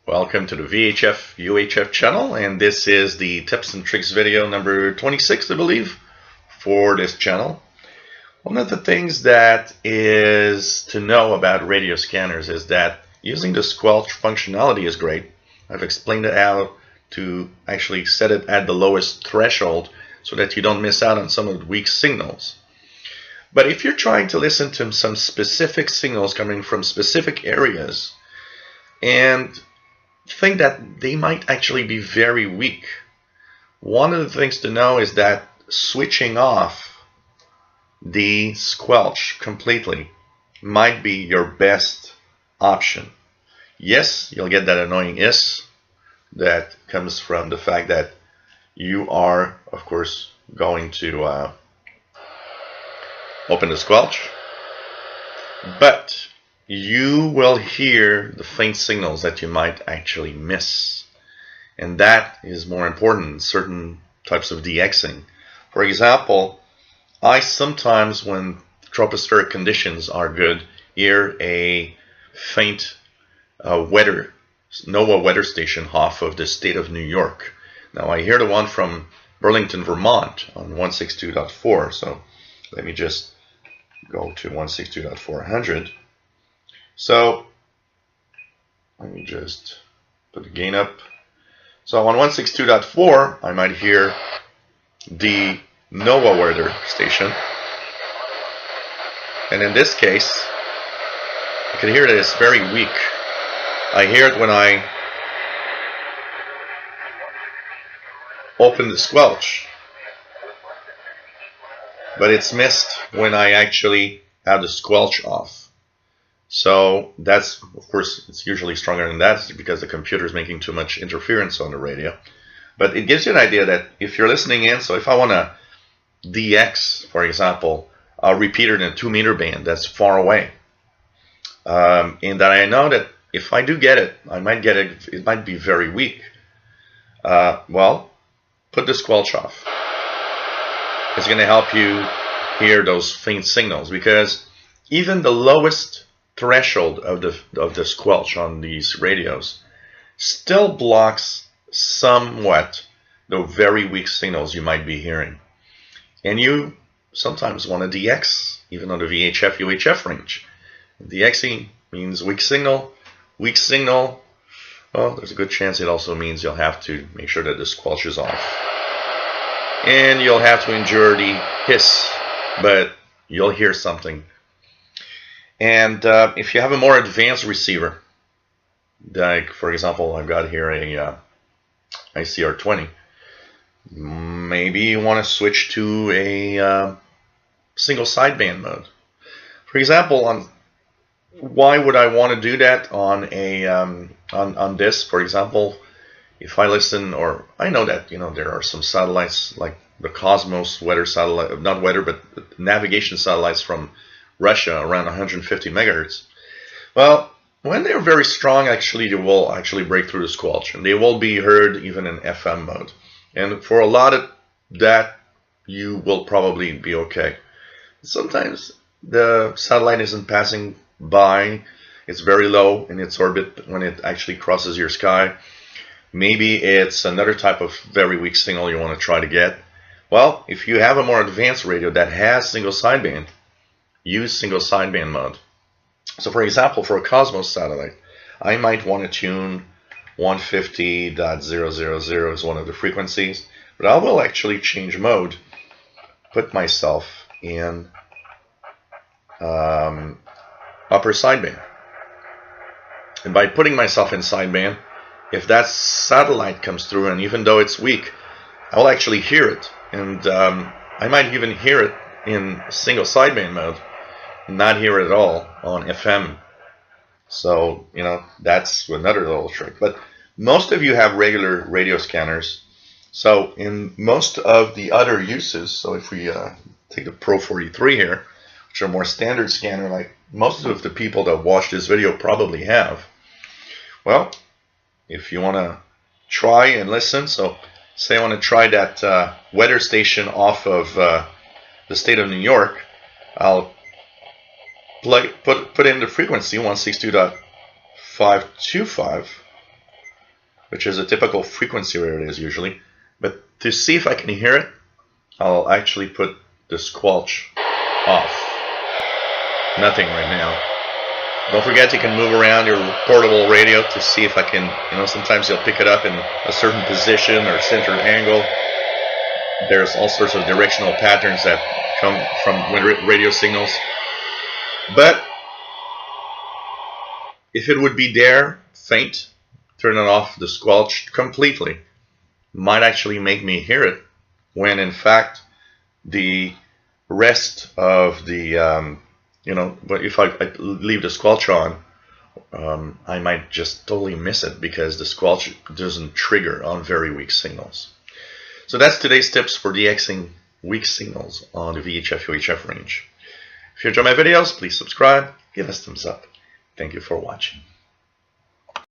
Welcome to the VHF UHF channel, and this is the tips and tricks video number 26, I believe, for this channel. One of the things that is to know about radio scanners is that using the Squelch functionality is great. I've explained how to actually set it at the lowest threshold so that you don't miss out on some of the weak signals. But if you're trying to listen to some specific signals coming from specific areas and think that they might actually be very weak, one of the things to know is that switching off the Squelch completely might be your best option. Yes, you'll get that annoying hiss that comes from the fact that you are, of course, going to open the Squelch, but you will hear the faint signals that you might actually miss, and that is more important in certain types of DXing. For example, I sometimes, when tropospheric conditions are good, hear a faint NOAA weather station off of the state of New York. Now I hear the one from Burlington, Vermont on 162.4, so let me just go to 162.400. So let me just put the gain up. So on 162.4 I might hear the NOAA weather station, and in this case you can hear that it's very weak. I hear it when I open the Squelch, but it's missed when I actually have the Squelch off. So that's, of course, it's usually stronger than that because the computer is making too much interference on the radio. But it gives you an idea that if you're listening in, so if I want to DX, for example, I'll repeat it in a 2-meter band that's far away. And that I know that if I do get it, I might get it, it might be very weak. Well, put the Squelch off. It's going to help you hear those faint signals, because even the lowest threshold of the Squelch on these radios still blocks somewhat the very weak signals you might be hearing. And you sometimes want to DX even on the VHF UHF range. DXing means weak signal. Weak signal, well, there's a good chance it also means you'll have to make sure that the Squelch is off. And you'll have to endure the hiss, but you'll hear something. And if you have a more advanced receiver, like for example, I've got here a ICR20, maybe you want to switch to a single sideband mode. For example, why would I want to do that on a on this? For example, if I listen, or I know that there are some satellites like the Cosmos weather satellite, not weather but navigation satellites from Russia around 150 megahertz. Well, when they're very strong, actually they will actually break through the Squelch, and they will be heard even in FM mode. And for a lot of that, you will probably be okay. Sometimes the satellite isn't passing by, it's very low in its orbit when it actually crosses your sky. Maybe it's another type of very weak signal you want to try to get. Well, if you have a more advanced radio that has single sideband, use single sideband mode. So for example, for a Cosmos satellite, I might want to tune 150.000 is one of the frequencies, but I will actually change mode, put myself in upper sideband. And by putting myself in sideband, if that satellite comes through, and even though it's weak, I will actually hear it. And I might even hear it in single sideband mode, not hear it at all on FM. So, that's another little trick. But most of you have regular radio scanners. So in most of the other uses, so if we take the Pro 43 here, which are more standard scanner, like most of the people that watch this video probably have. Well, if you want to try and listen, so say I want to try that weather station off of the state of New York, I'll put in the frequency 162.525, which is a typical frequency where it is usually. But to see if I can hear it, I'll actually put the squelch off. Nothing right now. Don't forget you can move around your portable radio to see if I can, sometimes you'll pick it up in a certain position or center angle. There's all sorts of directional patterns that come from radio signals. But if it would be there, faint, turn it off, the squelch completely might actually make me hear it, when in fact the rest of the but if I leave the squelch on, I might just totally miss it because the squelch doesn't trigger on very weak signals. So that's today's tips for DXing weak signals on the VHF UHF range. If you enjoy my videos, please subscribe, give us a thumbs up. Thank you for watching.